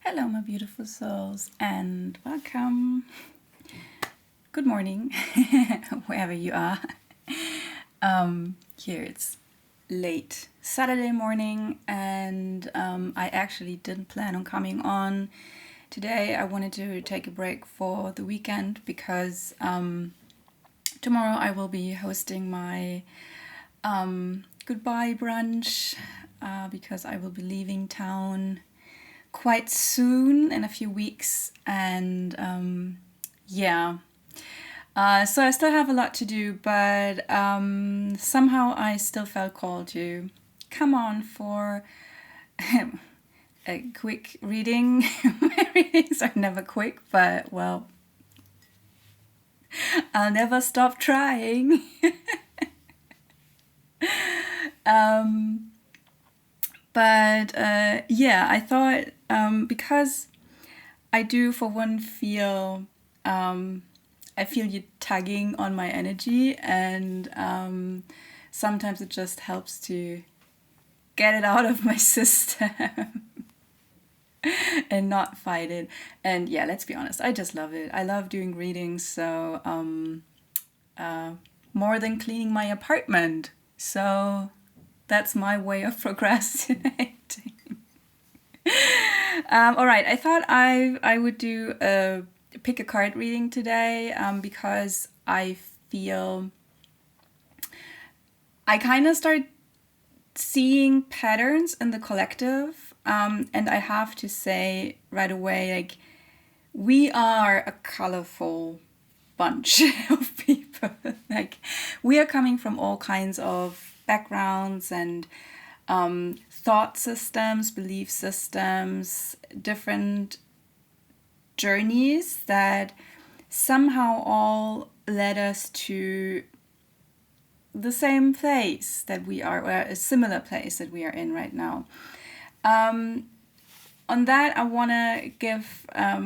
Hello, my beautiful souls, and welcome. Good morning, wherever you are. Here it's late Saturday morning, and I actually didn't plan on coming on today. I wanted to take a break for the weekend because tomorrow I will be hosting my goodbye brunch because I will be leaving town quite soon in a few weeks, and so I still have a lot to do, but somehow I still felt called to come on for a quick reading. My readings are never quick, but well, I'll never stop trying. I thought because I do for one feel I feel you tugging on my energy, and sometimes it just helps to get it out of my system and not fight it. And yeah, let's be honest, I just love it. I love doing readings, so more than cleaning my apartment. So that's my way of procrastinating. All right, I thought I would do pick a card reading today because I feel I kind of start seeing patterns in the collective, and I have to say right away, like, we are a colorful bunch of people. Like, we are coming from all kinds of backgrounds and thought systems, belief systems, different journeys that somehow all led us to the same place that we are, or a similar place that we are in right now. On that, I want to give a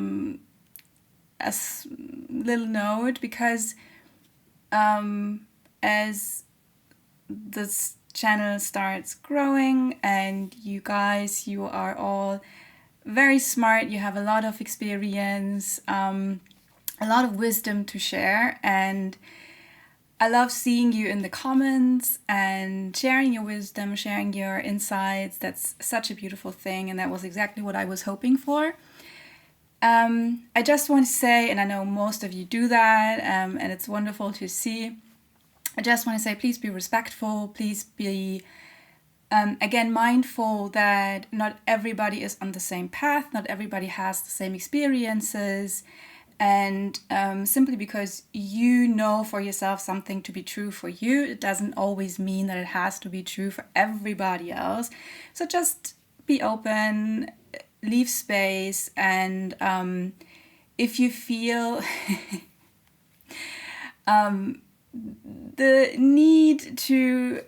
little note, because as this channel starts growing, and you guys, you are all very smart, you have a lot of experience, a lot of wisdom to share, and I love seeing you in the comments and sharing your wisdom, sharing your insights. That's such a beautiful thing, and that was exactly what I was hoping for. I just want to say, and I know most of you do that, and it's wonderful to see, I just want to say, please be respectful, please be again, mindful that not everybody is on the same path, not everybody has the same experiences, and simply because you know for yourself something to be true for you, it doesn't always mean that it has to be true for everybody else. So just be open, leave space, and if you feel the need to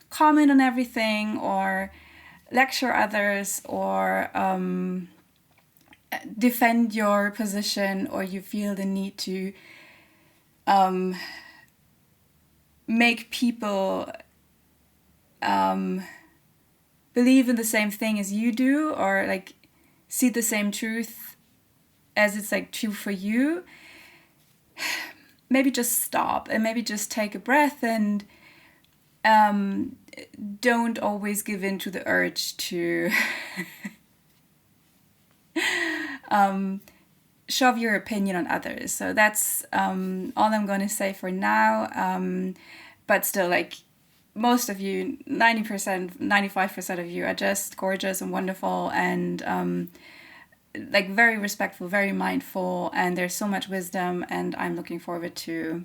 comment on everything or lecture others or defend your position, or you feel the need to make people believe in the same thing as you do, or like see the same truth as it's like true for you, maybe just stop and maybe just take a breath, and don't always give in to the urge to shove your opinion on others. So that's all I'm going to say for now. But still, like, most of you, 90%, 95% of you are just gorgeous and wonderful, and like very respectful, very mindful, and there's so much wisdom, and I'm looking forward to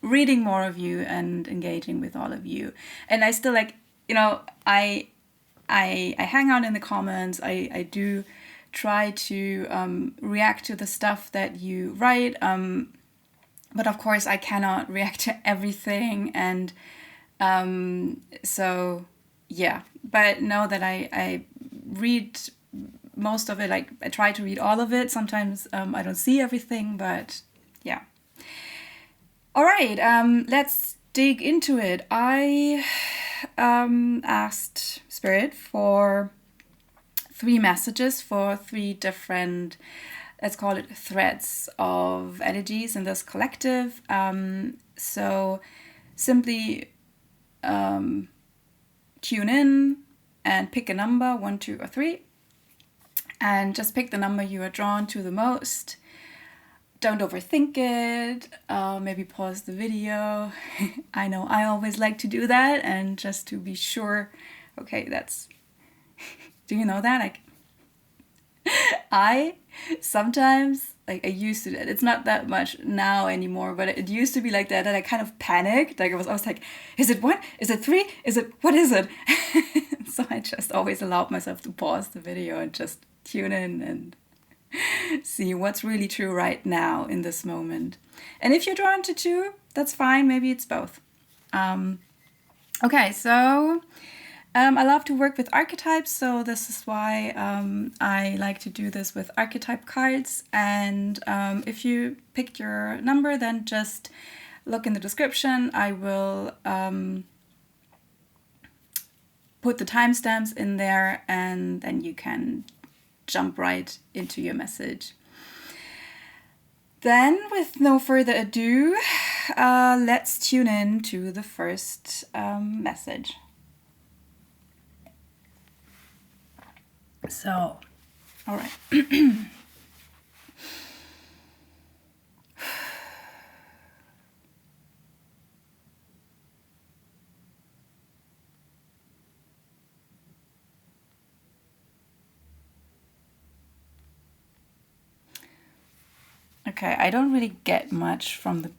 reading more of you and engaging with all of you. And I still, like, I hang out in the comments. I do try to react to the stuff that you write, but of course I cannot react to everything, and so yeah, but know that I read most of it. Like, I try to read all of it. Sometimes I don't see everything, but yeah. All right, let's dig into it. I asked Spirit for 3 messages for 3 different, let's call it threads of energies in this collective. So simply tune in and pick a number, 1, 2, or 3, and just pick the number you are drawn to the most. Don't overthink it. Maybe pause the video. I know I always like to do that, and just to be sure, okay, that's, do you know that? Like, I sometimes, like, I used to, it's not that much now anymore, but it used to be like that I kind of panicked. Like, I was like, is it 1? Is it 3? What is it? So I just always allowed myself to pause the video and just tune in and see what's really true right now in this moment. And if you're drawn to 2, that's fine. Maybe it's both. Okay, so I love to work with archetypes, so this is why I like to do this with archetype cards. And if you picked your number, then just look in the description. I will put the timestamps in there, and then you can jump right into your message. Then, with no further ado, let's tune in to the first message. So, all right. Okay, I don't really get much from the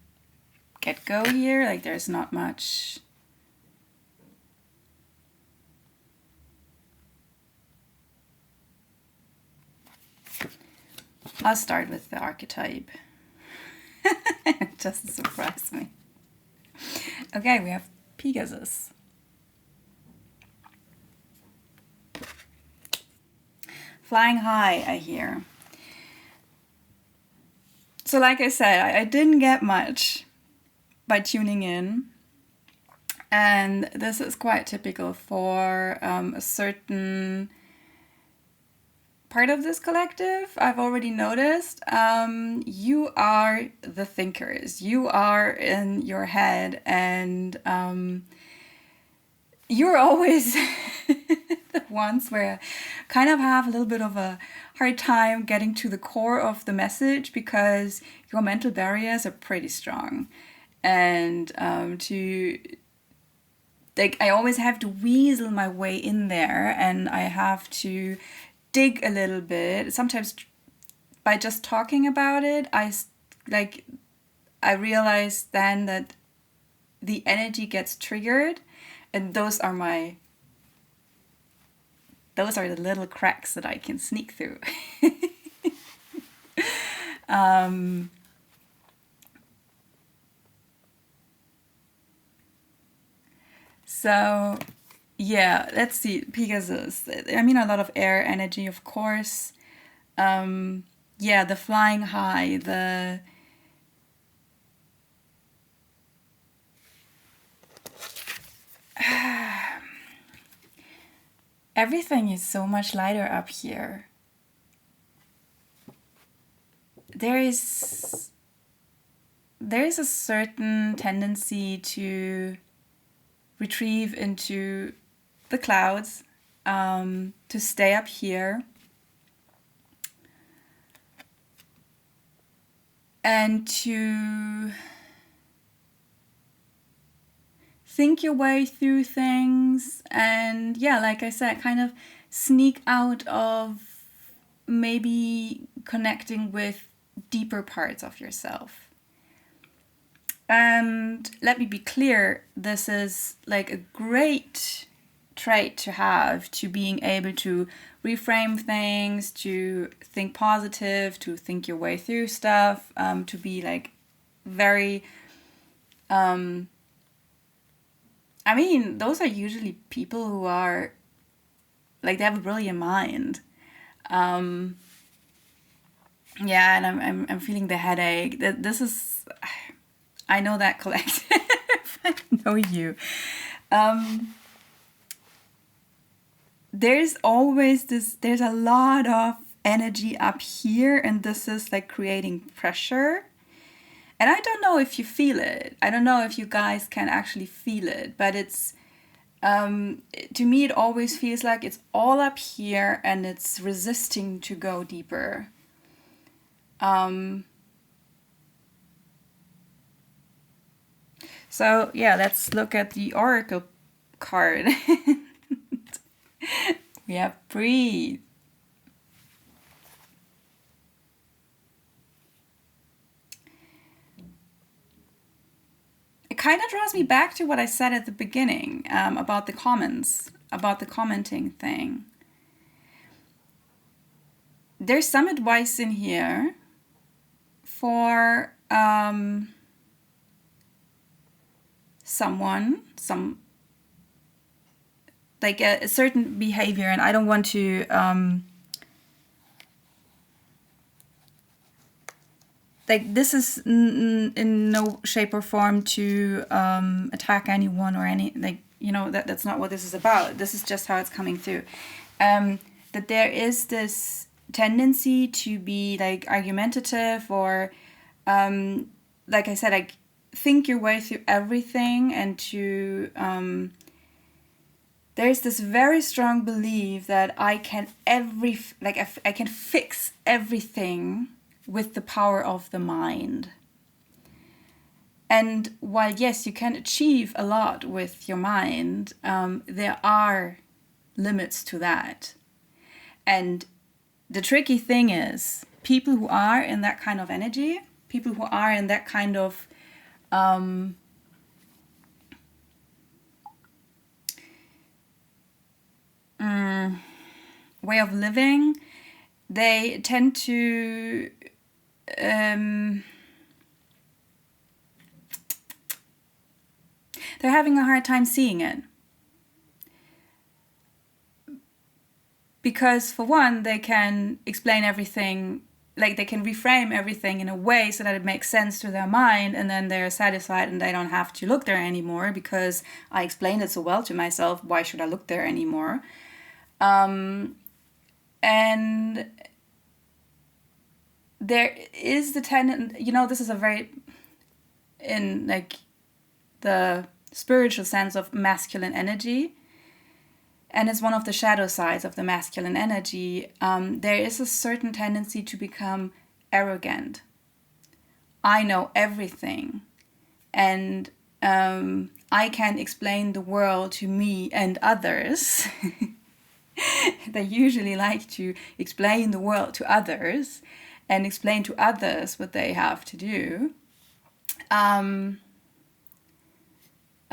get-go here. Like, there's not much. I'll start with the archetype. Just to surprise me. Okay, we have Pegasus. Flying high, I hear. So like I said, I didn't get much by tuning in. And this is quite typical for a certain part of this collective. I've already noticed you are the thinkers. You are in your head, and you're always the ones where I kind of have a little bit of a hard time getting to the core of the message, because your mental barriers are pretty strong. And I always have to weasel my way in there, and I have to dig a little bit. Sometimes by just talking about it, I realize then that the energy gets triggered, and those are the little cracks that I can sneak through. So yeah, let's see, Pegasus. I mean, a lot of air energy, of course. Yeah, the flying high, the everything is so much lighter up here. There is a certain tendency to retrieve into the clouds, to stay up here, and to think your way through things, and yeah, like I said, kind of sneak out of maybe connecting with deeper parts of yourself. And let me be clear, this is like a great trait to have, to being able to reframe things, to think positive, to think your way through stuff, to be like very, I mean, those are usually people who are like, they have a brilliant mind. Yeah, and I'm feeling the headache. This is, I know that collective. I know you. there's always there's a lot of energy up here, and this is like creating pressure. And I don't know if you feel it. I don't know if you guys can actually feel it, but it's, to me, it always feels like it's all up here and it's resisting to go deeper. So yeah, let's look at the oracle card. We have breathe. It kind of draws me back to what I said at the beginning, about the comments, about the commenting thing. There's some advice in here for someone, like a certain behavior, and I don't want to like, this is in no shape or form to attack anyone or any, like, you know, that's not what this is about. This is just how it's coming through. That there is this tendency to be like argumentative, or like I said, like, think your way through everything, and to there's this very strong belief that I can I can fix everything with the power of the mind. And while yes, you can achieve a lot with your mind, there are limits to that. And the tricky thing is, people who are in that kind of energy, people who are in that kind of way of living, they tend to they're having a hard time seeing it. Because for one, they can explain everything, like they can reframe everything in a way so that it makes sense to their mind, and then they're satisfied and they don't have to look there anymore because I explained it so well to myself. Why should I look there anymore? And there is the tendency, you know, this is a very, in like the spiritual sense of masculine energy, and it's one of the shadow sides of the masculine energy. There is a certain tendency to become arrogant. I know everything, and I can explain the world to me and others. They usually like to explain the world to others and explain to others what they have to do. I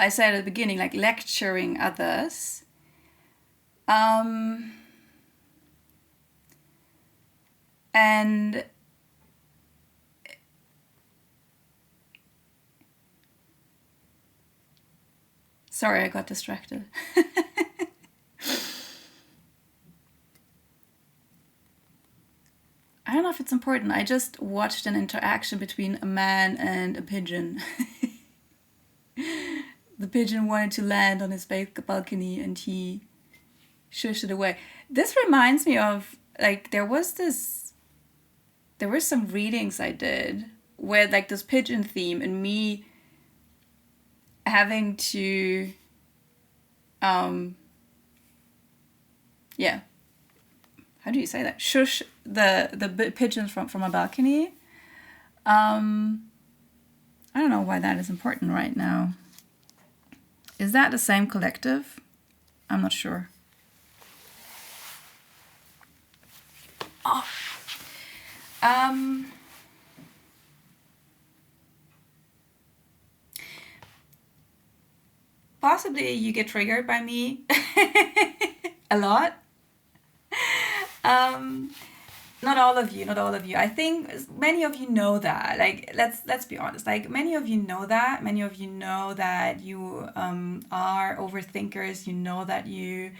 said at the beginning, like lecturing others. And sorry, I got distracted. I don't know if it's important. I just watched an interaction between a man and a pigeon. The pigeon wanted to land on his balcony and he shushed it away. This reminds me of, like, there were some readings I did where, like, this pigeon theme and me having to, yeah, how do you say that? Shush the pigeons from a balcony. I don't know why that is important right now. Is that the same collective? I'm not sure. Oh. Possibly you get triggered by me a lot. Not all of you. I think many of you know that. Like, let's be honest. Like, many of you know that. Many of you know that you are overthinkers. You know that you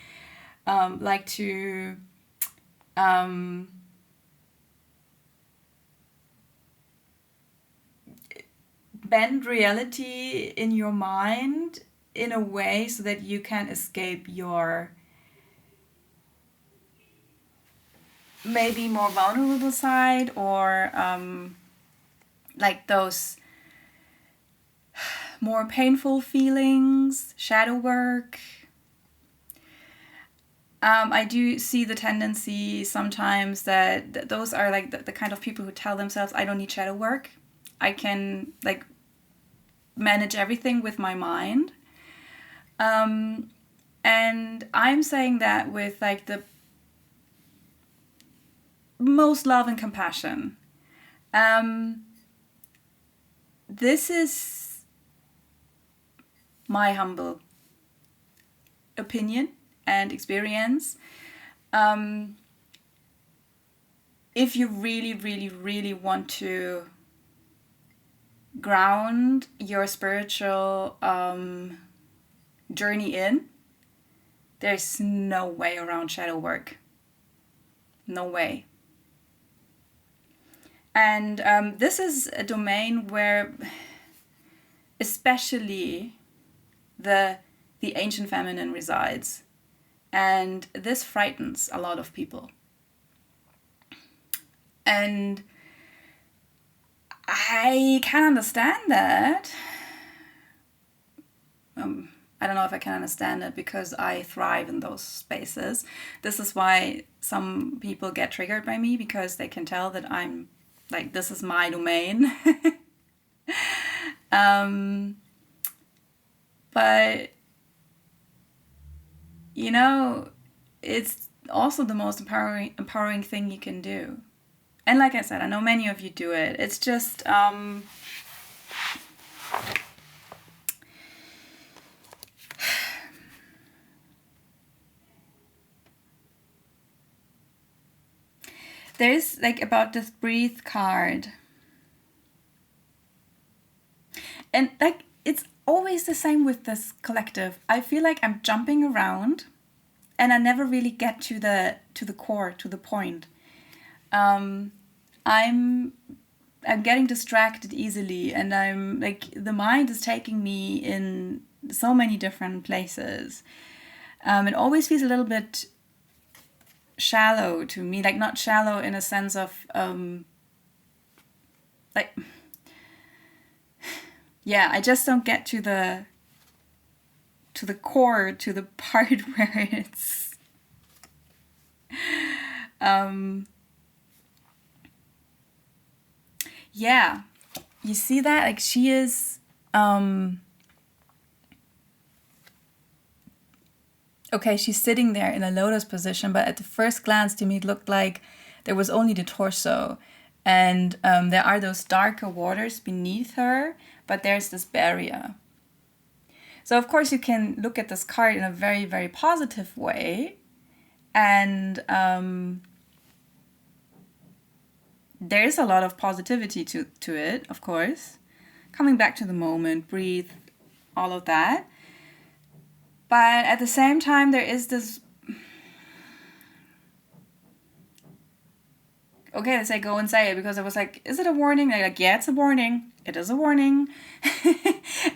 like to bend reality in your mind in a way so that you can escape your maybe more vulnerable side, or like those more painful feelings, shadow work. I do see the tendency sometimes that those are like the kind of people who tell themselves, I don't need shadow work. I can like manage everything with my mind. And I'm saying that with like the most love and compassion. This is my humble opinion and experience. If you really, really, really want to ground your spiritual journey in, there's no way around shadow work. No way. And this is a domain where especially the ancient feminine resides. And this frightens a lot of people. And I can understand that. I don't know if I can understand it because I thrive in those spaces. This is why some people get triggered by me, because they can tell that I'm like, this is my domain. But, you know, it's also the most empowering thing you can do. And like I said, I know many of you do it. It's just, there's like about this breathe card. And like, it's always the same with this collective. I feel like I'm jumping around and I never really get to the core, to the point. I'm getting distracted easily, and I'm like, the mind is taking me in so many different places. It always feels a little bit shallow to me, like not shallow in a sense of like, yeah, I just don't get to the core, to the part where it's yeah, you see that? Like, she is okay, she's sitting there in a lotus position, but at the first glance to me it looked like there was only the torso, and there are those darker waters beneath her, but there's this barrier. So of course you can look at this card in a very, very positive way, and there's a lot of positivity to it, of course. Coming back to the moment, breathe, all of that. But at the same time, there is this... Okay, let's say go and say it, because I was like, is it a warning? They're like, yeah, it's a warning. It is a warning.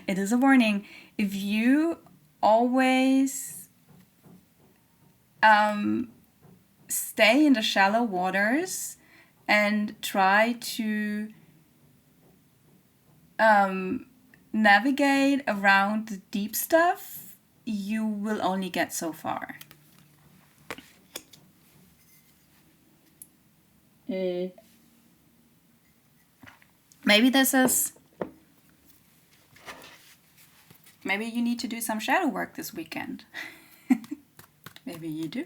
It is a warning. If you always stay in the shallow waters and try to navigate around the deep stuff, you will only get so far. Maybe this is... Maybe you need to do some shadow work this weekend. Maybe you do.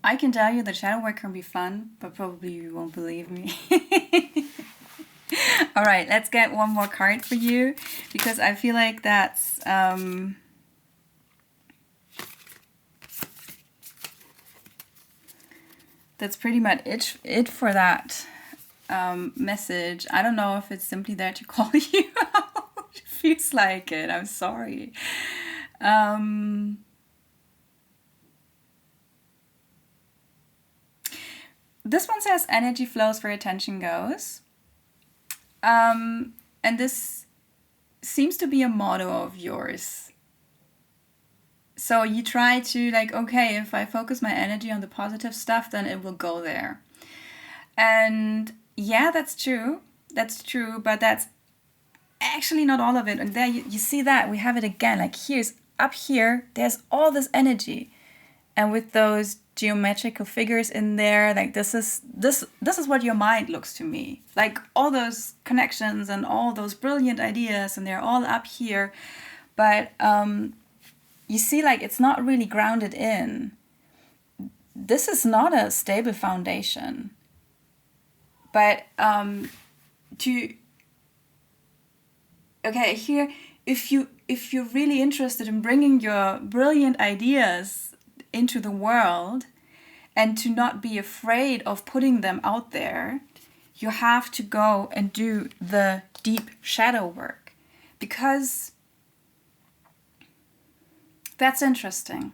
I can tell you that shadow work can be fun, but probably you won't believe me. All right, let's get one more card for you, because I feel like that's pretty much it for that message. I don't know if it's simply there to call you out. It feels like it. I'm sorry. This one says energy flows where attention goes. And this seems to be a motto of yours. So you try to like, okay, if I focus my energy on the positive stuff, then it will go there. And yeah, that's true. That's true, but that's actually not all of it. And there you see that we have it again. Like here's up here, there's all this energy. And with those geometrical figures in there, like this is what your mind looks to me. Like all those connections and all those brilliant ideas, and they're all up here. But you see, like it's not really grounded in. This is not a stable foundation. But here, if you're really interested in bringing your brilliant ideas into the world and to not be afraid of putting them out there, you have to go and do the deep shadow work, because that's interesting.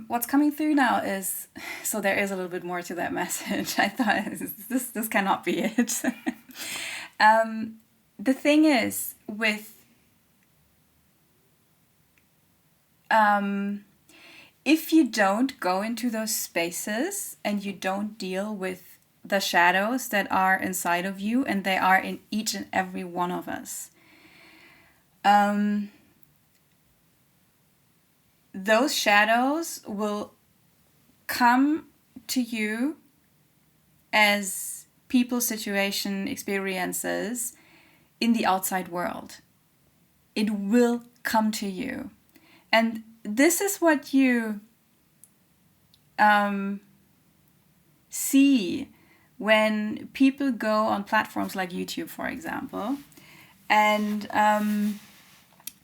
What's coming through now is, so there is a little bit more to that message. I thought this cannot be it. The thing is with if you don't go into those spaces and you don't deal with the shadows that are inside of you, and they are in each and every one of us, those shadows will come to you as people, situation, experiences in the outside world. It will come to you. And this is what you see when people go on platforms like YouTube, for example, and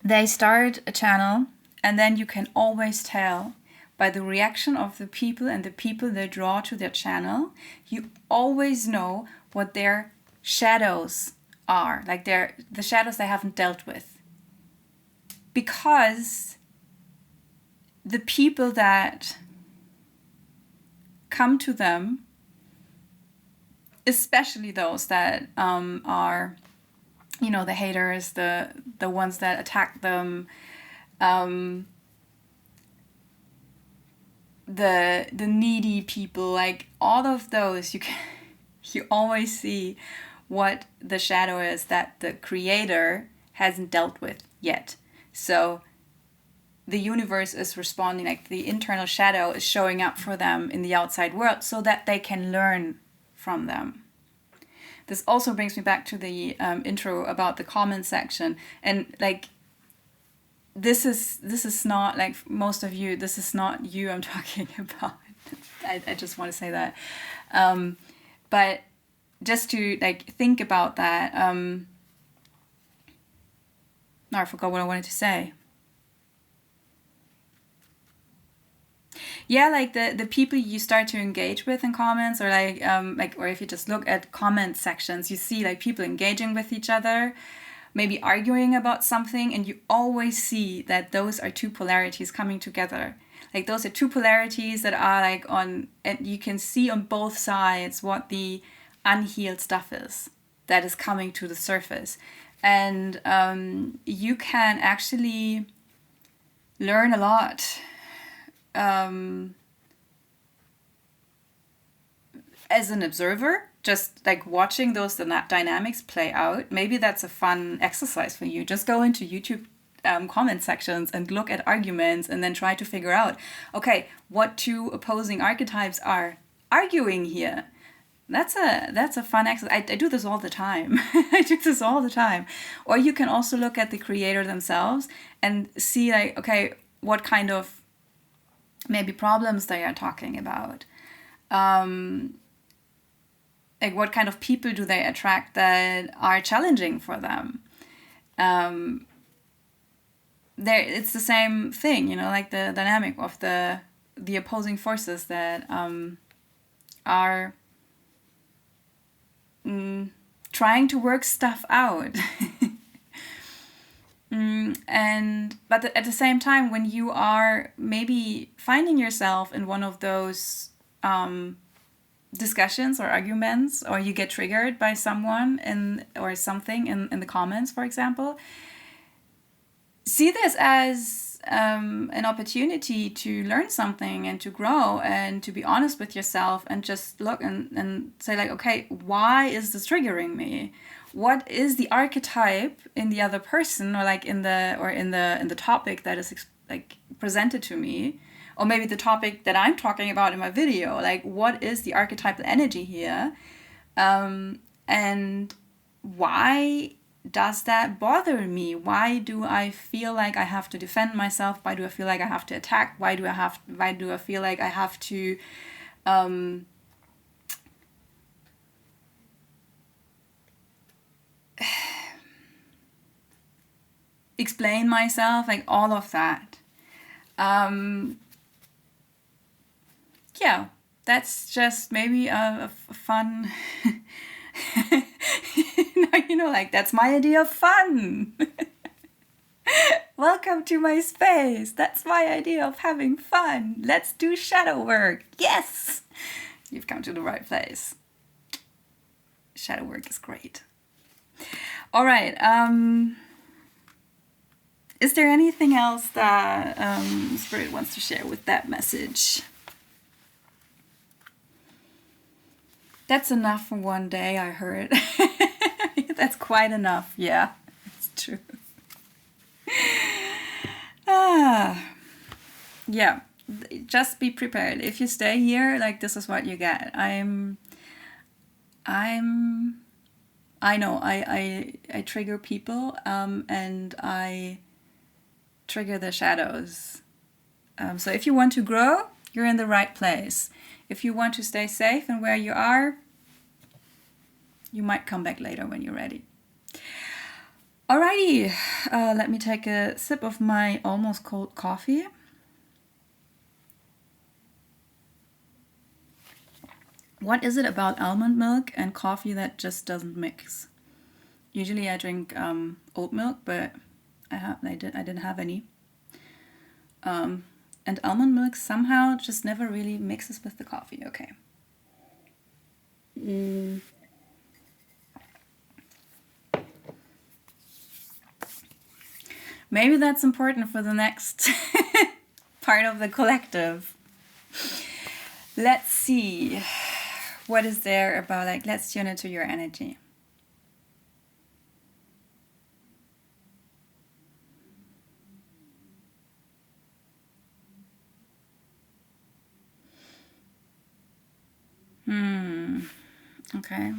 they start a channel, and then you can always tell by the reaction of the people and the people they draw to their channel, you always know what their shadows are, like the shadows they haven't dealt with. Because the people that come to them, especially those that are, the haters, the ones that attack them, the needy people, like all of those, you always see what the shadow is that the creator hasn't dealt with yet. So the universe is responding, like the internal shadow is showing up for them in the outside world so that they can learn from them. This also brings me back to the intro about the comment section. And like, this is not, like, most of you, this is not you I'm talking about. I just want to say that. But just to like think about that. No, I forgot what I wanted to say. Yeah, like the people you start to engage with in comments, or or if you just look at comment sections, you see like people engaging with each other, maybe arguing about something, and you always see that those are two polarities coming together. Like those are two polarities that are like on, and you can see on both sides what the unhealed stuff is that is coming to the surface. And you can actually learn a lot as an observer, just like watching those dynamics play out. Maybe that's a fun exercise for you. Just go into YouTube comment sections and look at arguments, and then try to figure out, okay, what two opposing archetypes are arguing here. That's a fun exercise. I do this all the time. I do this all the time. Or you can also look at the creator themselves and see like, okay, what kind of maybe problems they are talking about. Like what kind of people do they attract that are challenging for them? It's the same thing, like the dynamic of the opposing forces that are trying to work stuff out. But at the same time, when you are maybe finding yourself in one of those discussions or arguments, or you get triggered by someone or something in the comments, for example, see this as an opportunity to learn something and to grow and to be honest with yourself and just look and say like, okay, why is this triggering me? What is the archetype in the other person, or like in the topic that is like presented to me, or maybe the topic that I'm talking about in my video? Like, what is the archetypal energy here, and why does that bother me? Why do I feel like I have to defend myself? Why do I feel like I have to attack? Why do I feel like I have to explain myself? Like all of that. Yeah, that's just maybe a fun like that's my idea of fun. Welcome to my space. That's my idea of having fun. Let's do shadow work. Yes, you've come to the right place. Shadow work is great. All right. Is there anything else that Spirit wants to share with that message? That's enough for one day, I heard. That's quite enough. Yeah, it's true. Yeah, just be prepared. If you stay here, like, this is what you get. I know I trigger people, and I trigger the shadows. So if you want to grow, you're in the right place. If you want to stay safe and where you are, you might come back later when you're ready. Alrighty, let me take a sip of my almost cold coffee. What is it about almond milk and coffee that just doesn't mix? Usually I drink oat milk, but I didn't have any. And almond milk somehow just never really mixes with the coffee. Okay. Maybe that's important for the next part of the collective. Let's see. What is there about, like, let's tune into your energy. Okay.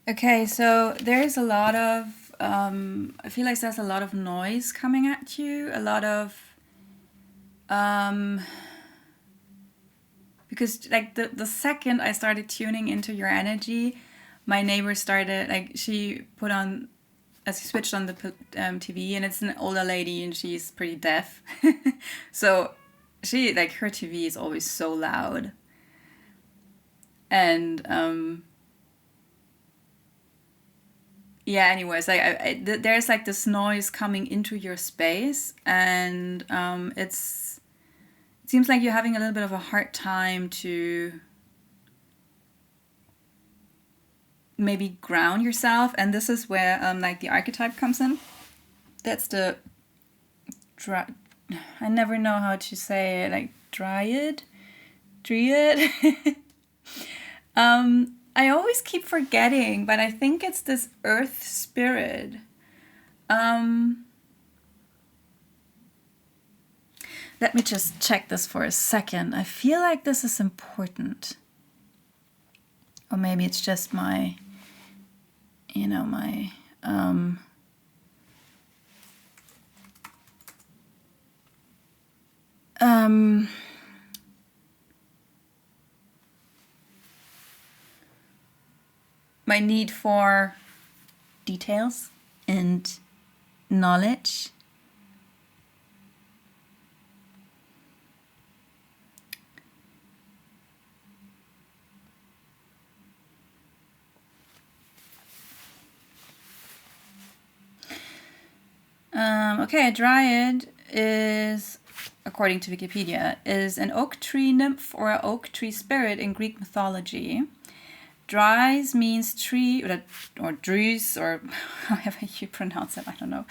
Okay, so there's a lot of, I feel like there's a lot of noise coming at you, a lot of, because like the second I started tuning into your energy, my neighbor started, like, she switched on the TV, and it's an older lady and she's pretty deaf. So she, like, her TV is always so loud. And yeah, anyways, there's like this noise coming into your space, and it seems like you're having a little bit of a hard time to maybe ground yourself, and this is where like the archetype comes in. That's the I never know how to say it, like dryad. I always keep forgetting, but I think it's this earth spirit. Let me just check this for a second. I feel like this is important. Or maybe it's just my my need for details and knowledge. Okay, a dryad is a according to Wikipedia, is an oak tree nymph or an oak tree spirit in Greek mythology. Dries means tree, or druis, or however you pronounce it, I don't know,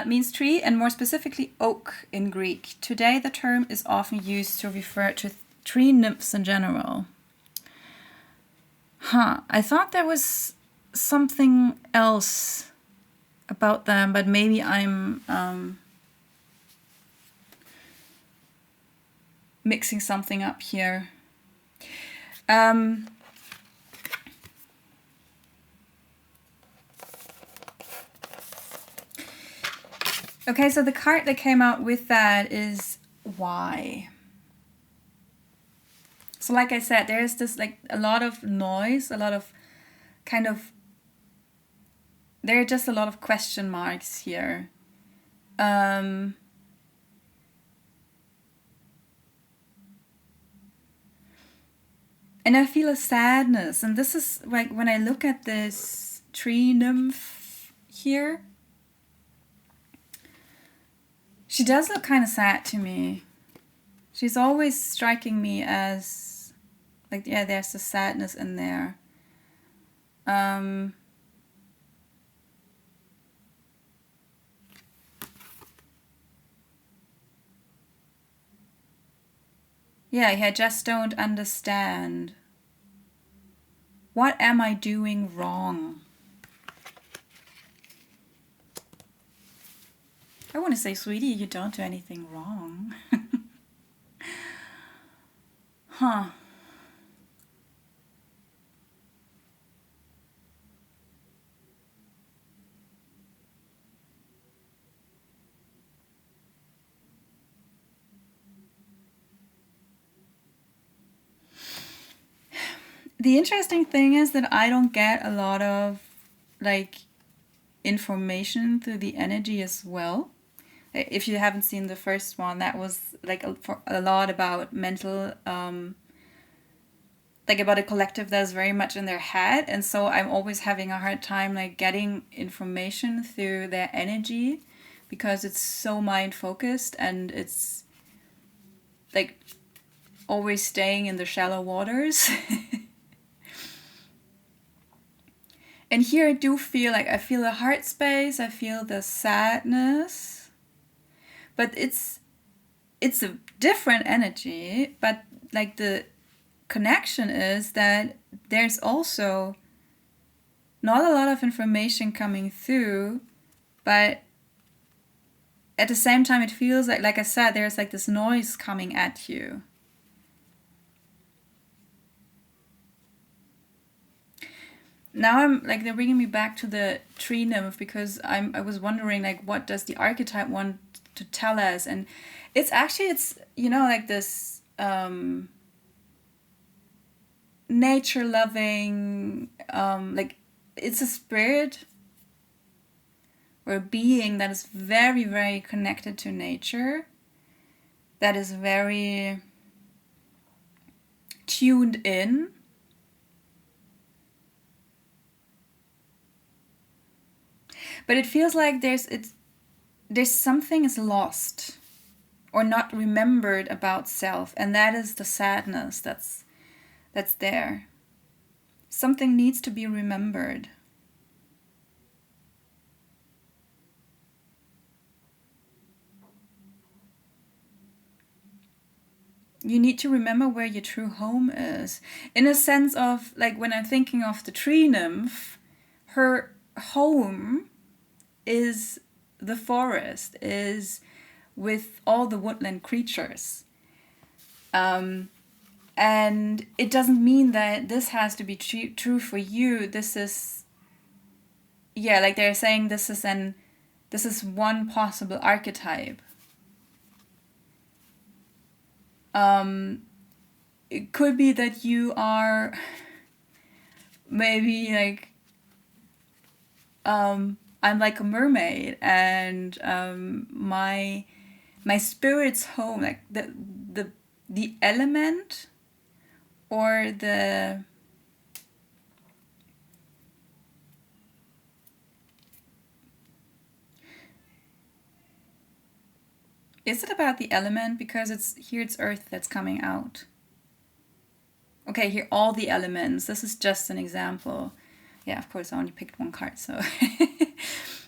means tree, and more specifically oak in Greek. Today the term is often used to refer to tree nymphs in general. I thought there was something else about them, but maybe I'm mixing something up here. Okay, so the card that came out with that is why. So like I said, there's this like a lot of noise, a lot of kind of, there are just a lot of question marks here. And I feel a sadness. And this is like when I look at this tree nymph here, she does look kind of sad to me. She's always striking me as like, yeah, there's a sadness in there. Yeah, I just don't understand. What am I doing wrong? I want to say, sweetie, you don't do anything wrong. The interesting thing is that I don't get a lot of like information through the energy as well. If you haven't seen the first one, that was like a lot about mental, like about a collective that's very much in their head. And so I'm always having a hard time like getting information through their energy because it's so mind focused and it's like always staying in the shallow waters. And here I do feel like I feel the heart space, I feel the sadness, but it's a different energy. But like the connection is that there's also not a lot of information coming through, but at the same time it feels like I said, there's like this noise coming at you. Now I'm like, they're bringing me back to the tree nymph because I was wondering like, what does the archetype want to tell us? And it's you know, like this nature loving, like it's a spirit or a being that is very, very connected to nature, that is very tuned in. But it feels like there's something is lost or not remembered about self, and that is the sadness that's there. Something needs to be remembered. You need to remember where your true home is. In a sense of, like, when I'm thinking of the tree nymph, her home is the forest, is with all the woodland creatures. And it doesn't mean that this has to be true for you. This is, yeah, like they're saying this is one possible archetype. It could be that you are maybe like, I'm like a mermaid, and my spirit's home, like the element or the Is it about the element? Because it's Earth that's coming out. Okay, here all the elements. This is just an example. Yeah, of course I only picked one card, so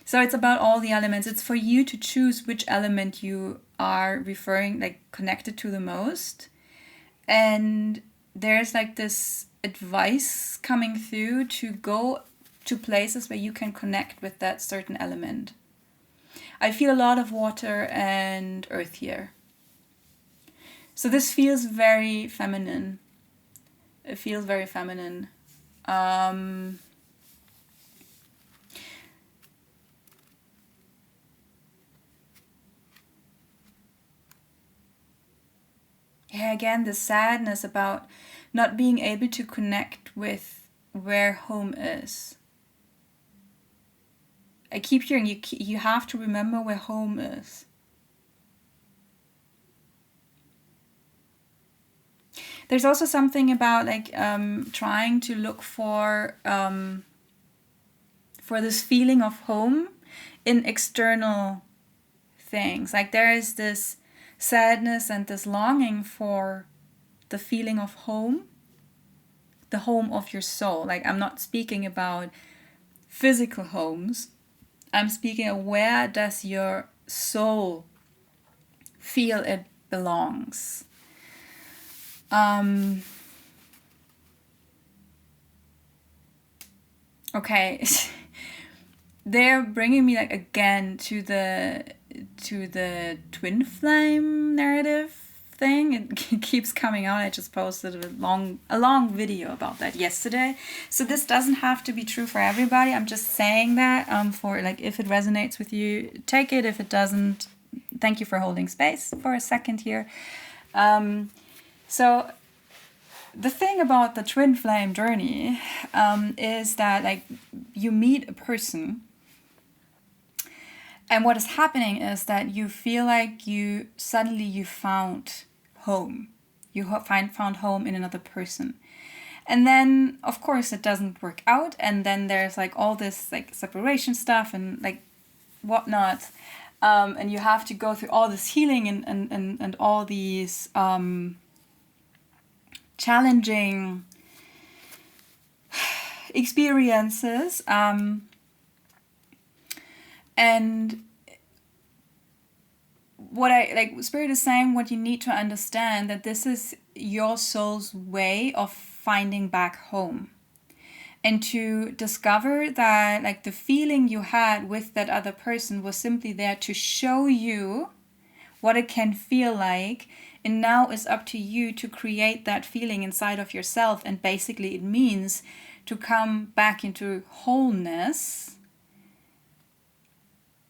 so it's about all the elements. It's for you to choose which element you are referring, like connected to the most. And there's like this advice coming through to go to places where you can connect with that certain element. I feel a lot of water and earth here. So this feels very feminine. It feels very feminine. Yeah, again, the sadness about not being able to connect with where home is. I keep hearing you have to remember where home is. There's also something about like trying to look for this feeling of home in external things. Like there is this sadness and this longing for the feeling of home, the home of your soul. Like I'm not speaking about physical homes. I'm speaking of where does your soul feel it belongs. Okay, they're bringing me like again to the twin flame narrative thing. It keeps coming out. I just posted a long video about that yesterday. So this doesn't have to be true for everybody. I'm just saying that for like if it resonates with you, take it. If it doesn't, thank you for holding space for a second here. So the thing about the twin flame journey is that like you meet a person, and what is happening is that you feel like you found home. You found home in another person. And then, of course, it doesn't work out. And then there's like all this like separation stuff and like whatnot. And you have to go through all this healing and all these challenging experiences. And what I like, Spirit is saying, what you need to understand that this is your soul's way of finding back home, and to discover that like the feeling you had with that other person was simply there to show you what it can feel like, and now it's up to you to create that feeling inside of yourself. And basically it means to come back into wholeness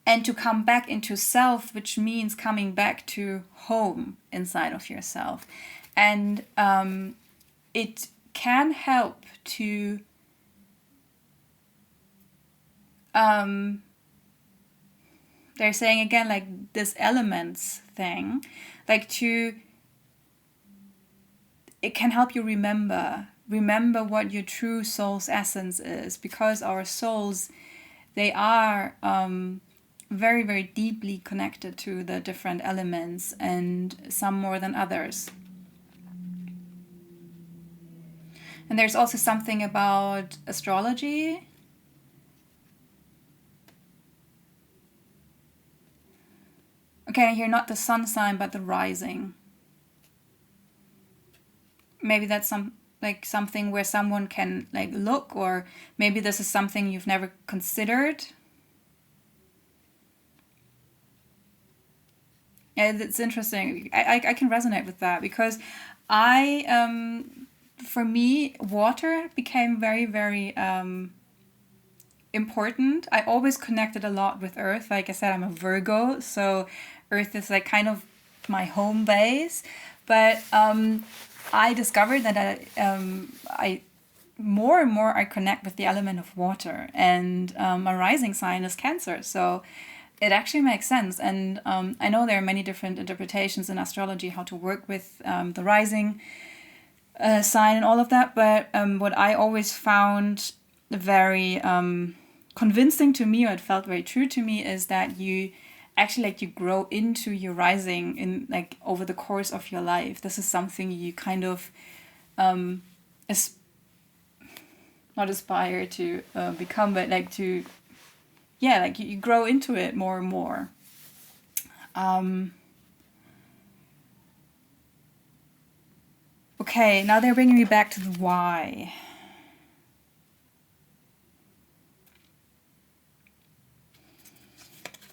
and to come back into self, which means coming back to home inside of yourself. And it can help to they're saying again like this elements thing, like it can help you remember what your true soul's essence is, because our souls, they are very, very deeply connected to the different elements, and some more than others. And there's also something about astrology. Okay, here not the sun sign, but the rising. Maybe that's something where someone can like look, or maybe this is something you've never considered. And it's interesting. I can resonate with that, because for me, water became very, very important. I always connected a lot with Earth. Like I said, I'm a Virgo, so Earth is like kind of my home base. But I discovered that I more and more I connect with the element of water, and my rising sign is Cancer, so it actually makes sense. And I know there are many different interpretations in astrology how to work with the rising sign and all of that, but what I always found very convincing to me, or it felt very true to me, is that you actually like you grow into your rising in like over the course of your life. This is something you kind of as not aspire to become, but like to, yeah, like you grow into it more and more. Okay, now they're bringing me back to the why.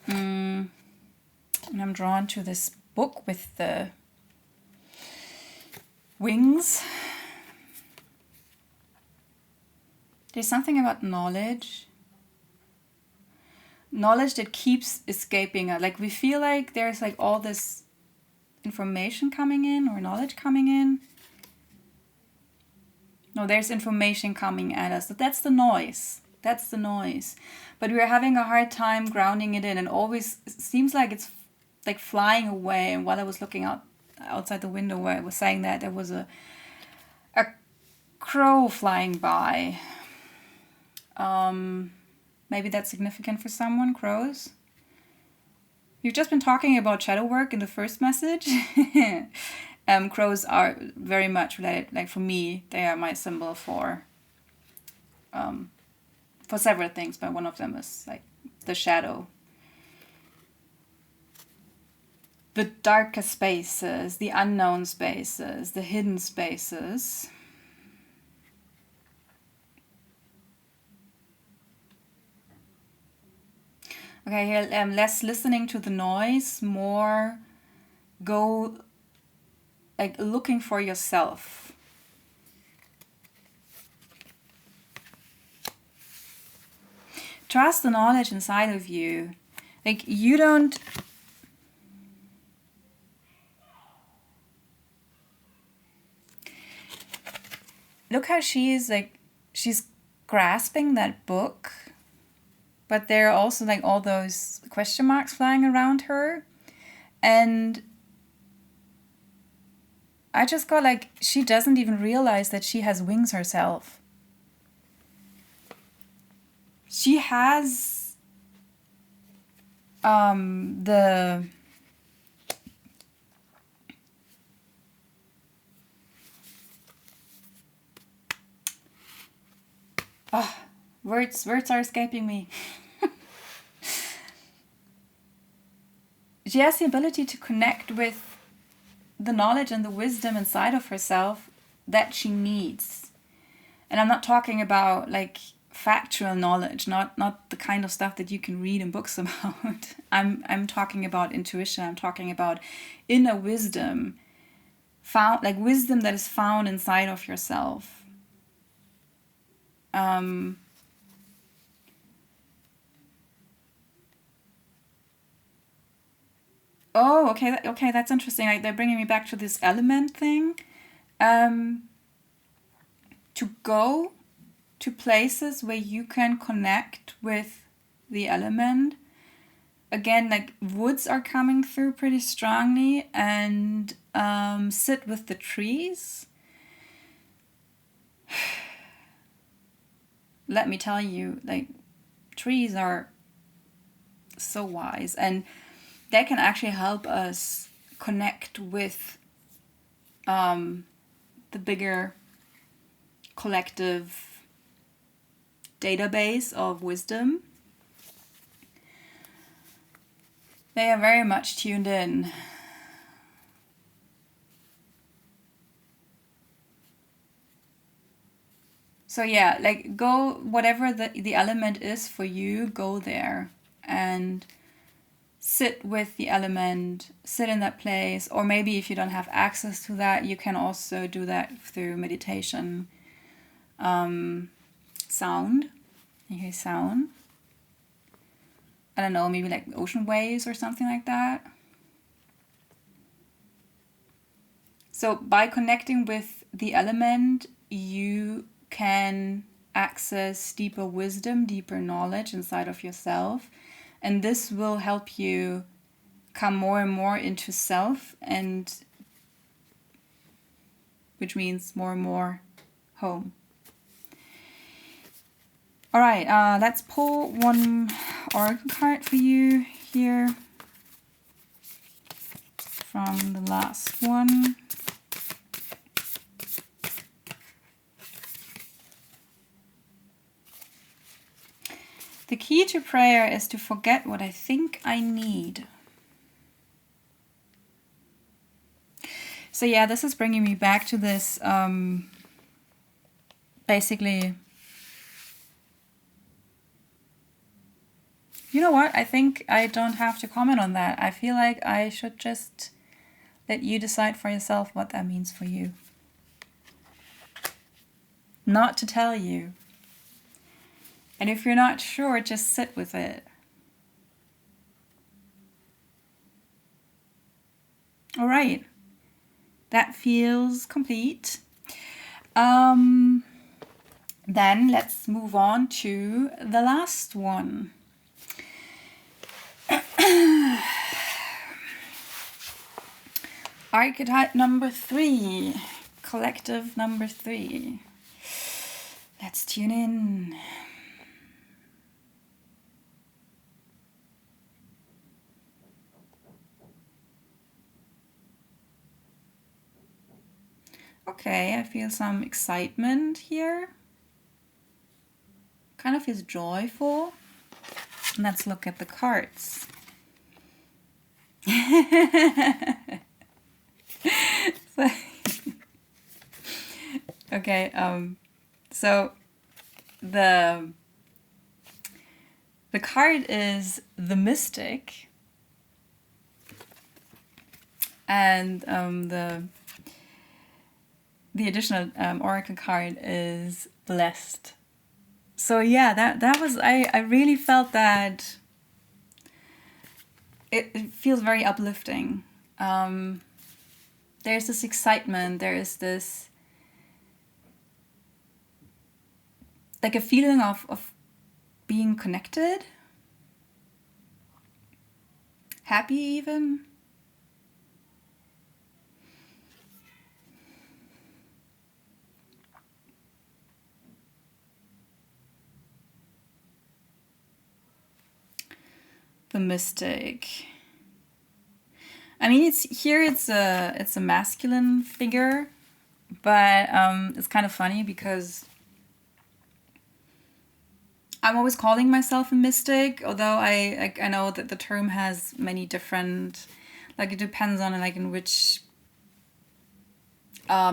And I'm drawn to this book with the wings. There's something about knowledge. Knowledge that keeps escaping us. Like we feel like there's like all this information coming in or knowledge coming in. No, there's information coming at us. That's the noise. That's the noise. But we're having a hard time grounding it in, and always it seems like it's like flying away. And while I was looking outside the window where I was saying that, there was a crow flying by. Maybe that's significant for someone, crows. You've just been talking about shadow work in the first message. Crows are very much related. Like for me, they are my symbol for several things, but one of them is like the shadow. The darker spaces, the unknown spaces, the hidden spaces. Okay, here, less listening to the noise, more go like looking for yourself. Trust the knowledge inside of you. Like you don't... Look how she's grasping that book. But there are also like all those question marks flying around her. And I just got like, she doesn't even realize that she has wings herself. She has the... Words are escaping me. She has the ability to connect with the knowledge and the wisdom inside of herself that she needs. And I'm not talking about like factual knowledge, not the kind of stuff that you can read in books about. I'm talking about intuition. I'm talking about inner wisdom, found like wisdom that is found inside of yourself. Oh, okay, that's interesting. Like they're bringing me back to this element thing. To go to places where you can connect with the element. Again, like woods are coming through pretty strongly, and sit with the trees. Let me tell you, like trees are so wise, and they can actually help us connect with the bigger collective database of wisdom. They are very much tuned in. So yeah, like go, whatever the element is for you, go there and sit with the element, sit in that place. Or maybe if you don't have access to that, you can also do that through meditation. Sound. You hear sound. I don't know, maybe like ocean waves or something like that. So by connecting with the element, you can access deeper wisdom, deeper knowledge inside of yourself. And this will help you come more and more into self, and which means more and more home. All right, let's pull one oracle card for you here. from the last one. The key to prayer is to forget what I think I need. So yeah, this is bringing me back to this, basically, you know what? I think I don't have to comment on that. I feel like I should just let you decide for yourself what that means for you. Not to tell you. And if you're not sure, just sit with it. All right. That feels complete. Then let's move on to the last one. Archetype number 3. Collective number 3. Let's tune in. Okay, I feel some excitement here. Kind of feels joyful. Let's look at the cards. Okay, so the card is the Mystic, and the additional oracle card is Blessed. So yeah, that was, I really felt that it feels very uplifting. There's this excitement, there is this like a feeling of being connected, happy even. The Mystic. I mean, it's a masculine figure, but it's kind of funny because I'm always calling myself a mystic, although I know that the term has many different, like it depends on like in which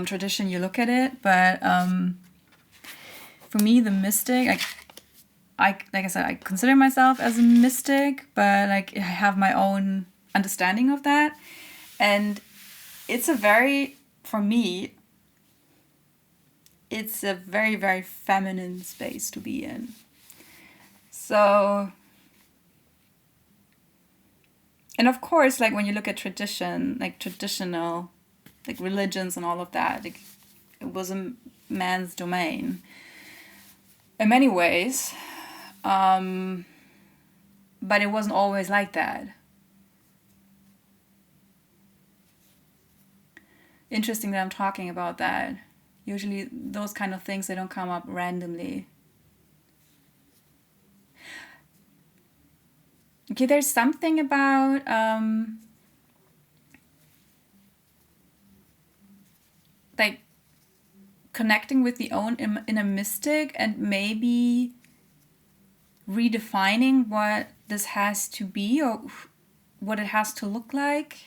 tradition you look at it. But for me, the mystic, like I said, I consider myself as a mystic, but like I have my own understanding of that, and it's a very, for me, it's a very, very feminine space to be in. So, and of course, like when you look at tradition, like traditional, like religions and all of that, like, it was a man's domain in many ways, but it wasn't always like that. Interesting that I'm talking about that. Usually those kind of things, they don't come up randomly. Okay, there's something about like connecting with the own inner mystic and maybe redefining what this has to be or what it has to look like.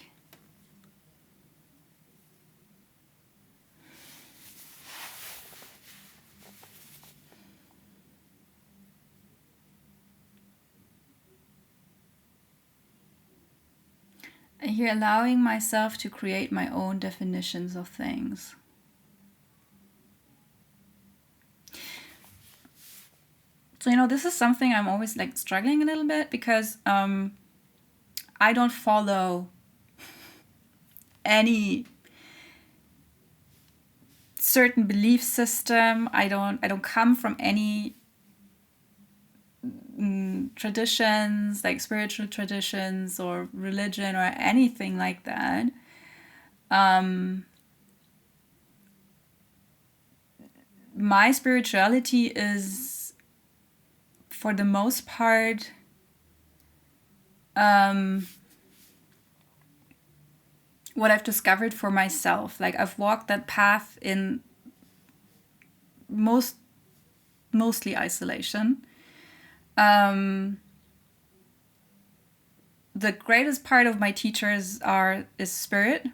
And here, allowing myself to create my own definitions of things. So, this is something I'm always like struggling a little bit because I don't follow any certain belief system. I don't come from any traditions, like spiritual traditions or religion or anything like that. My spirituality is, for the most part, what I've discovered for myself. Like I've walked that path in mostly isolation. The greatest part of my teachers is spirit.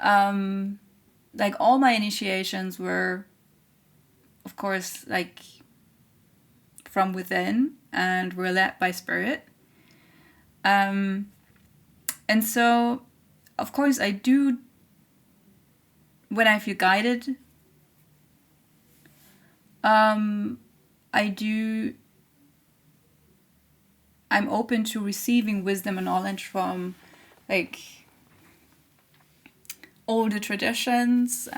Like all my initiations were, of course, like from within and were led by spirit. And so, of course, I do, when I feel guided, I'm open to receiving wisdom and knowledge from like older traditions.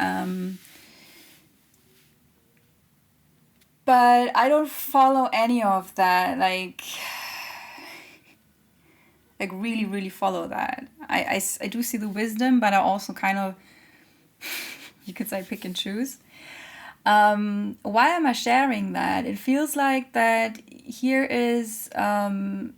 But I don't follow any of that, like really, really follow that. I do see the wisdom, but I also kind of, you could say, pick and choose. Why am I sharing that? It feels like that here is a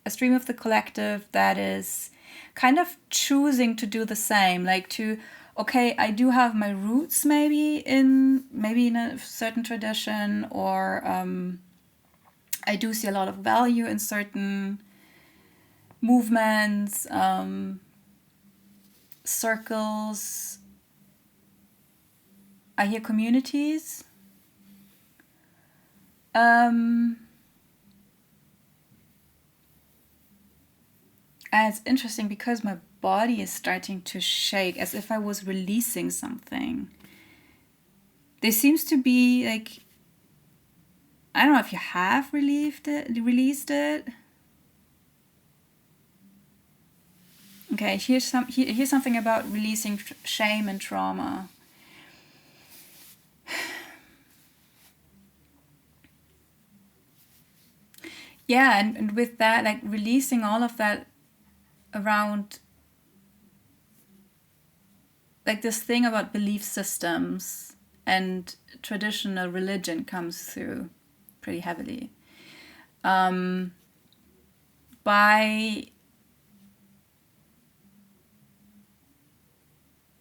stream of the collective that is kind of choosing to do the same, like to, okay, I do have my roots maybe in a certain tradition, or I do see a lot of value in certain movements, circles. I hear communities. And it's interesting because my body is starting to shake as if I was releasing something. There seems to be like, I don't know if you have released it. Okay, here's something about releasing shame and trauma. Yeah, and with that, like releasing all of that around, like this thing about belief systems and traditional religion comes through pretty heavily. By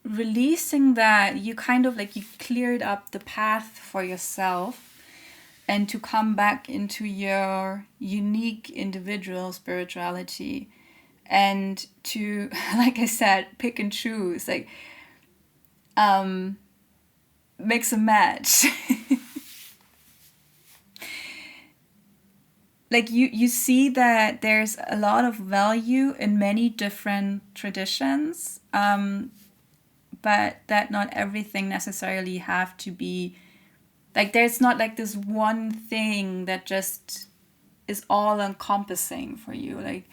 releasing that, you kind of like, you cleared up the path for yourself, and to come back into your unique individual spirituality, and to, like I said, pick and choose, like mix and match. Like you see that there's a lot of value in many different traditions, but that not everything necessarily have to be, like there's not like this one thing that just is all encompassing for you. Like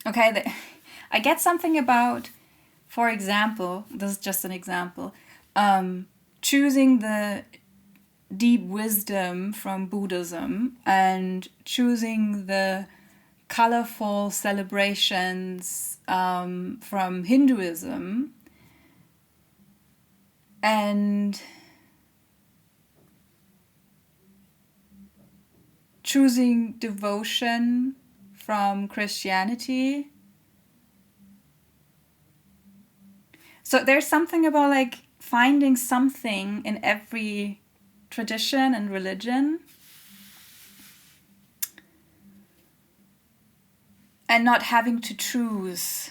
okay, I get something about, for example, this is just an example, choosing the deep wisdom from Buddhism and choosing the colorful celebrations from Hinduism, and choosing devotion from Christianity. So there's something about like finding something in every tradition and religion, and not having to choose,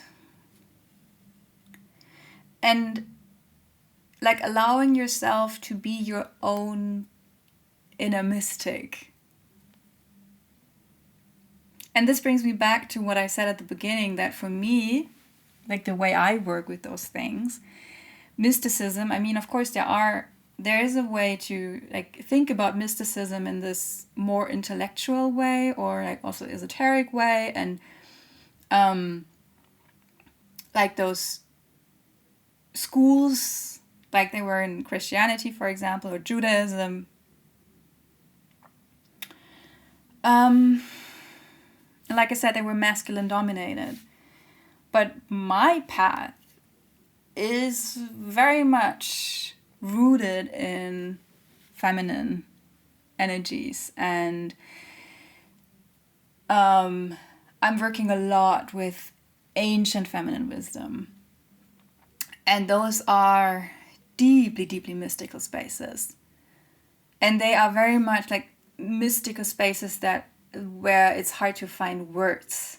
and like allowing yourself to be your own inner mystic. And this brings me back to what I said at the beginning, that for me, like the way I work with those things, mysticism, I mean, of course there is a way to like think about mysticism in this more intellectual way, or like also esoteric way, and like those schools, like they were in Christianity, for example, or Judaism. Like I said, they were masculine dominated. But my path is very much rooted in feminine energies. And I'm working a lot with ancient feminine wisdom. And those are deeply, deeply mystical spaces. And they are very much like mystical spaces that where it's hard to find words.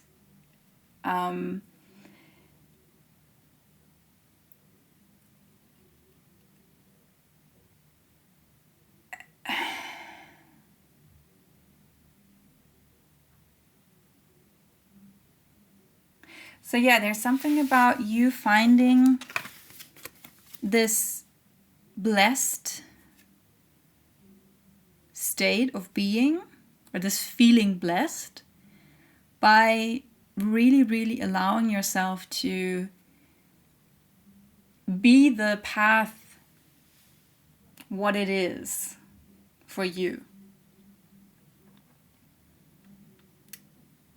So yeah, there's something about you finding this blessed state of being, or this feeling blessed, by really, really allowing yourself to be the path what it is for you.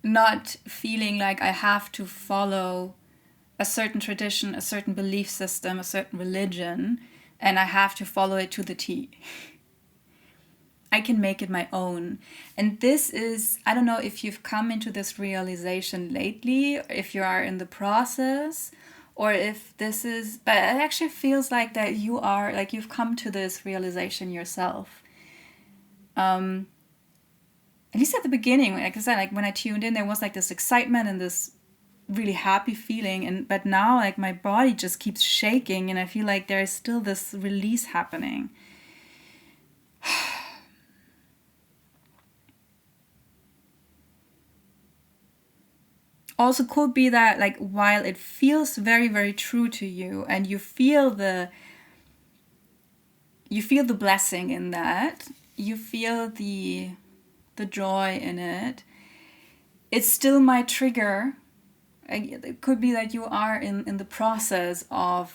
Not feeling like I have to follow a certain tradition, a certain belief system, a certain religion, and I have to follow it to the T. I can make it my own. And this is, I don't know if you've come into this realization lately, if you are in the process, or if this is, but it actually feels like that you are, like you've come to this realization yourself. At least at the beginning, like I said, like when I tuned in, there was like this excitement and this really happy feeling, but now like my body just keeps shaking, and I feel like there is still this release happening. Also could be that like while it feels very, very true to you, and you feel the blessing in that, you feel the joy in it, it still might trigger. It could be that you are in the process of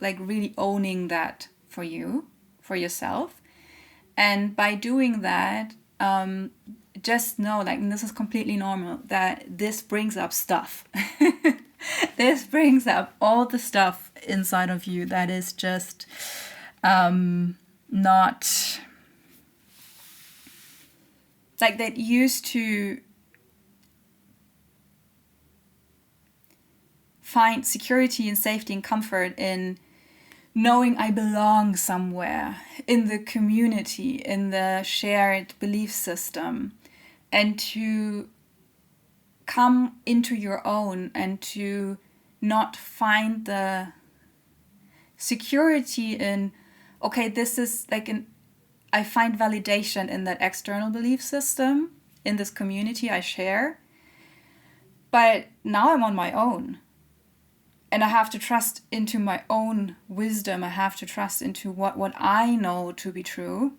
like really owning that for you, for yourself. And by doing that, just know, like, and this is completely normal, that this brings up stuff. This brings up all the stuff inside of you that is just not like that used to find security and safety and comfort in knowing I belong somewhere in the community, in the shared belief system, and to come into your own and to not find the security in, okay, this is like I find validation in that external belief system, in this community I share. But now I'm on my own. And I have to trust into my own wisdom. I have to trust into what I know to be true.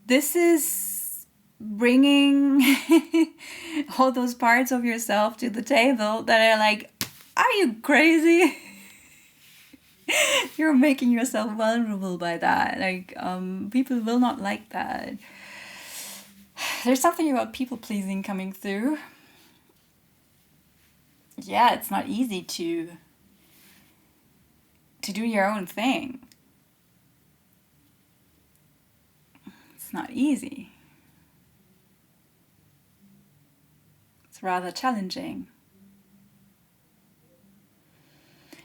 This is bringing all those parts of yourself to the table that are like, are you crazy? You're making yourself vulnerable by that. Like, people will not like that. There's something about people pleasing coming through. Yeah, it's not easy to do your own thing. It's not easy. It's rather challenging.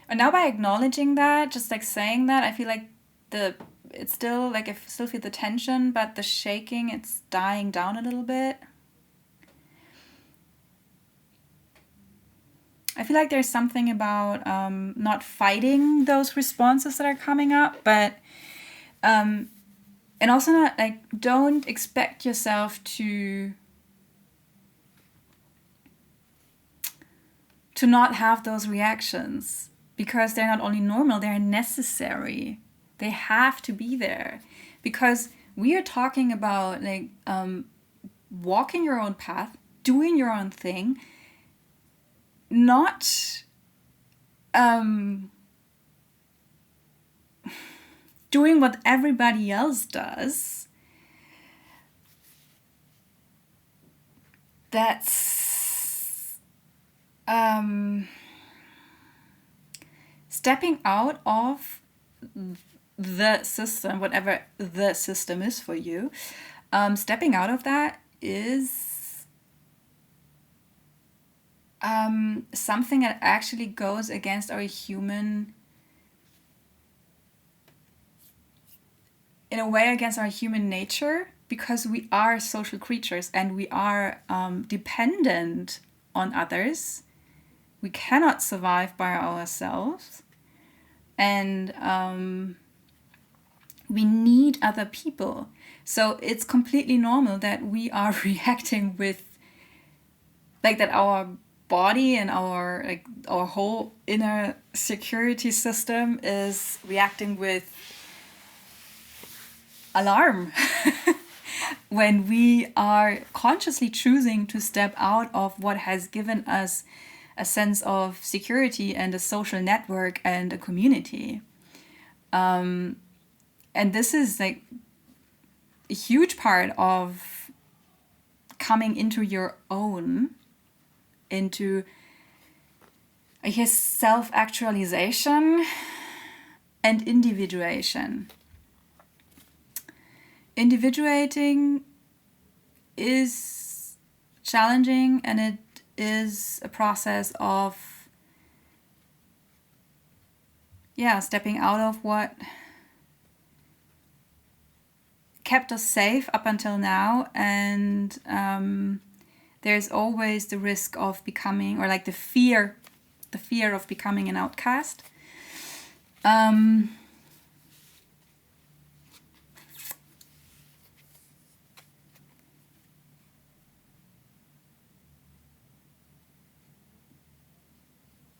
And now by acknowledging that, just like saying that, I feel like it's still like I still feel the tension, but the shaking, it's dying down a little bit. I feel like there's something about not fighting those responses that are coming up, but and also not like, don't expect yourself to not have those reactions, because they're not only normal, they're necessary. They have to be there, because we are talking about like walking your own path, doing your own thing, not doing what everybody else does. that's stepping out of the system, whatever the system is for you. Stepping out of that is something that actually goes against our human, in a way, against our human nature, because we are social creatures and we are dependent on others. We cannot survive by ourselves. And we need other people. So it's completely normal that we are reacting with, like, that our body and our whole inner security system is reacting with alarm when we are consciously choosing to step out of what has given us a sense of security and a social network and a community. And this is like a huge part of coming into your own, into, I guess, self-actualization and individuation. Individuating is challenging, and it is a process of, stepping out of what kept us safe up until now. And there's always the risk of becoming, or like the fear of becoming an outcast.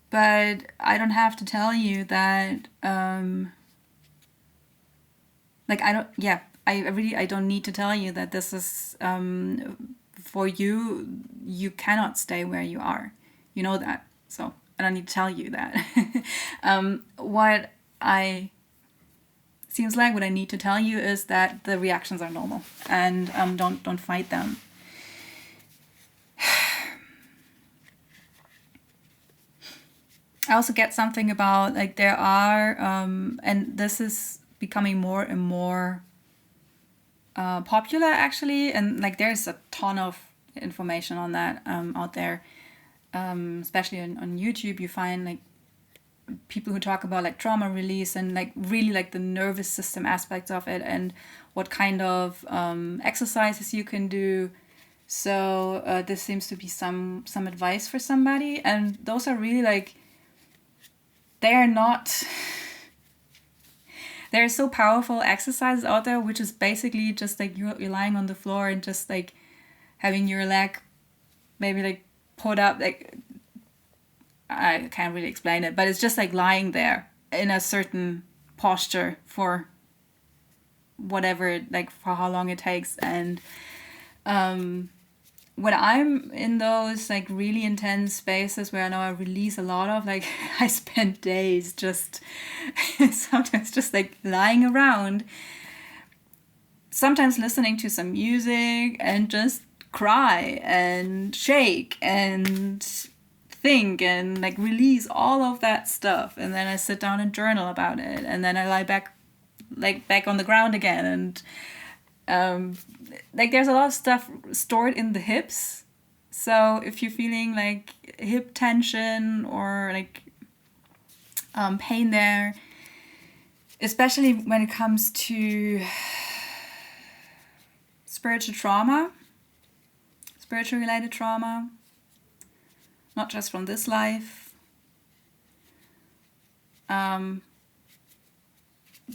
But I don't have to tell you that, I don't need to tell you that this is, for you, you cannot stay where you are. You know that. So I don't need to tell you that. What I need to tell you is that the reactions are normal, and don't fight them. I also get something about, like, there are, and this is becoming more and more popular, actually, and like there's a ton of information on that out there, especially on YouTube. You find like people who talk about like trauma release and like really like the nervous system aspects of it, and what kind of exercises you can do. So this seems to be some advice for somebody, and those are really like, there are so powerful exercises out there, which is basically just like you're lying on the floor and just like having your leg maybe like put up, like, I can't really explain it, but it's just like lying there in a certain posture for whatever, like for how long it takes. And when I'm in those like really intense spaces where I know I release a lot of, like, I spend days just sometimes just like lying around, sometimes listening to some music and just cry and shake and think and like release all of that stuff. And then I sit down and journal about it, and then I lie back on the ground again. And like there's a lot of stuff stored in the hips. So if you're feeling like hip tension or like pain there, especially when it comes to spiritual related trauma, not just from this life,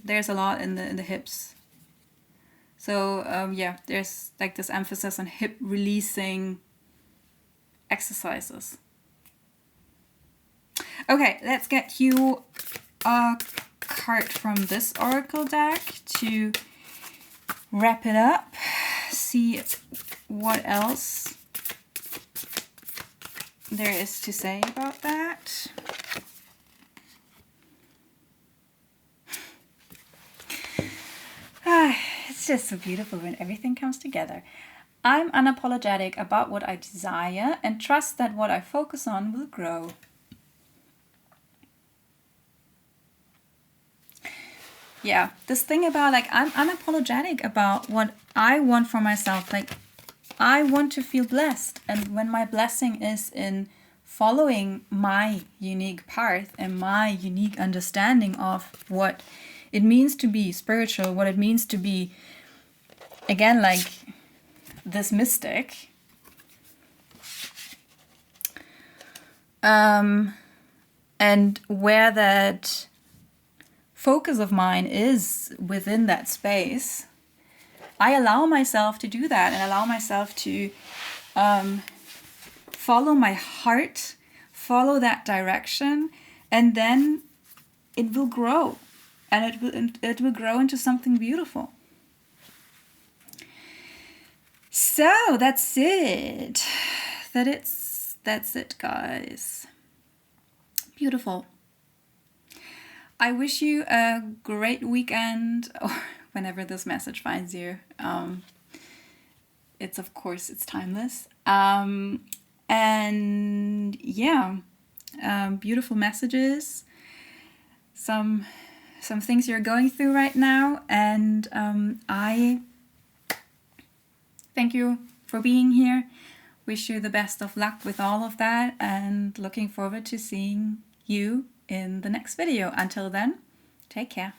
there's a lot in the hips. So there's like this emphasis on hip releasing exercises. Okay, let's get you a card from this oracle deck to wrap it up. See what else there is to say about that. It's just so beautiful when everything comes together. I'm unapologetic about what I desire and trust that what I focus on will grow. Yeah, this thing about like, I'm unapologetic about what I want for myself. Like, I want to feel blessed. And when my blessing is in following my unique path and my unique understanding of what it means to be spiritual, what it means to be, again, like this mystic, and where that focus of mine is within that space, I allow myself to do that and allow myself to follow my heart, follow that direction, and then it will grow, and it will grow into something beautiful. So that's it. That's it, guys. Beautiful. I wish you a great weekend, or whenever this message finds you. It's, of course, it's timeless. And yeah, beautiful messages, some things you're going through right now, and I thank you for being here. Wish you the best of luck with all of that, and looking forward to seeing you in the next video. Until then, take care.